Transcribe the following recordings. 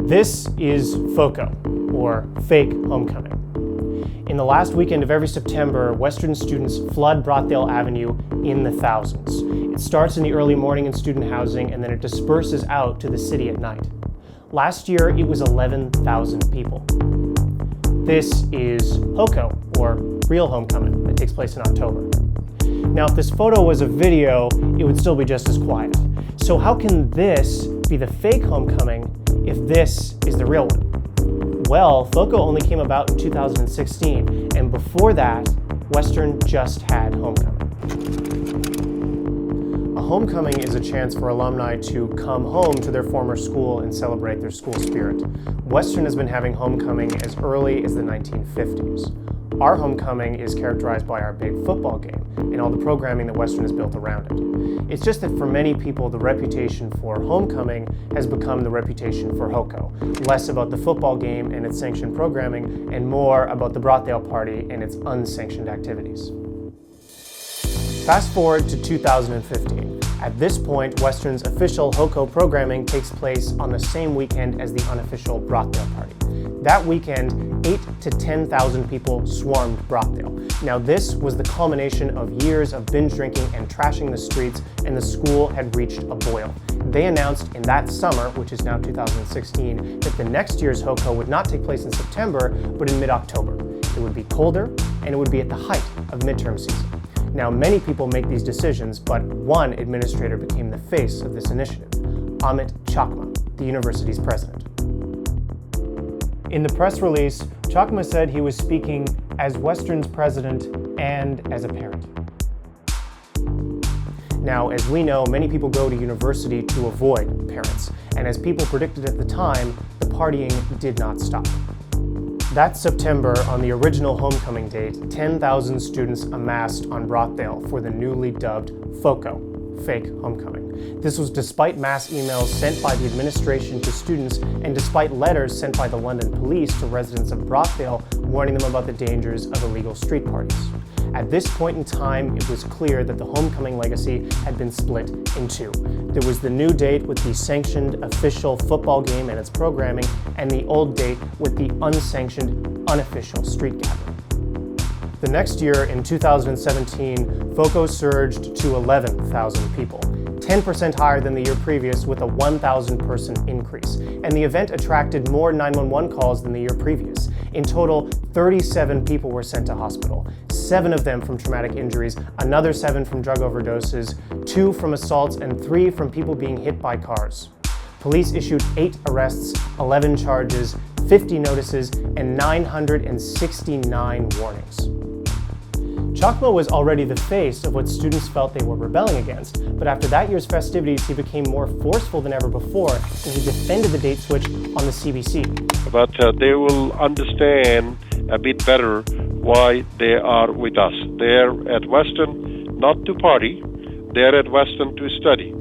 This is FOCO, or fake homecoming. In the last weekend of every September, Western students flood Brothdale Avenue in the thousands. It starts in the early morning in student housing, and then it disperses out to the city at night. Last year, it was 11,000 people. This is HOCO, or real homecoming, that takes place in October. Now, if this photo was a video, it would still be just as quiet. So how can this be the fake homecoming if this is the real one? Well, FOCO only came about in 2016, and before that, Western just had homecoming. A homecoming is a chance for alumni to come home to their former school and celebrate their school spirit. Western has been having homecoming as early as the 1950s. Our homecoming is characterized by our big football game and all the programming that Western has built around it. It's just that for many people, the reputation for homecoming has become the reputation for HOCO. Less about the football game and its sanctioned programming, and more about the Brothdale Party and its unsanctioned activities. Fast forward to 2015. At this point, Western's official HOCO programming takes place on the same weekend as the unofficial Brothdale Party. That weekend, 8,000 to 10,000 people swarmed Brothdale. Now, this was the culmination of years of binge drinking and trashing the streets, and the school had reached a boil. They announced in that summer, which is now 2016, that the next year's HOCO would not take place in September, but in mid-October. It would be colder, and it would be at the height of midterm season. Now, many people make these decisions, but one administrator became the face of this initiative, Amit Chakma, the university's president. In the press release, Chakma said he was speaking as Western's president and as a parent. Now, as we know, many people go to university to avoid parents, and as people predicted at the time, the partying did not stop. That September, on the original homecoming date, 10,000 students amassed on Brothdale for the newly dubbed FOCO, fake homecoming. This was despite mass emails sent by the administration to students and despite letters sent by the London police to residents of Brothdale warning them about the dangers of illegal street parties. At this point in time, it was clear that the homecoming legacy had been split in two. There was the new date with the sanctioned official football game and its programming, and the old date with the unsanctioned, unofficial street gathering. The next year, in 2017, FOCO surged to 11,000 people, 10% higher than the year previous, with a 1,000 person increase. And the event attracted more 911 calls than the year previous. In total, 37 people were sent to hospital, 7 of them from traumatic injuries, another 7 from drug overdoses, 2 from assaults, and 3 from people being hit by cars. Police issued 8 arrests, 11 charges, 50 notices, and 969 warnings. Chakma was already the face of what students felt they were rebelling against, but after that year's festivities, he became more forceful than ever before, and he defended the date switch on the CBC. But they will understand a bit better why they are with us. They're at Western not to party, they're at Western to study.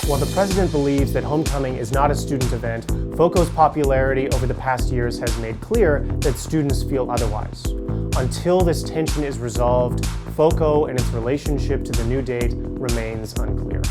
While the president believes that homecoming is not a student event, FOCO's popularity over the past years has made clear that students feel otherwise. Until this tension is resolved, FOCO and its relationship to the new date remains unclear.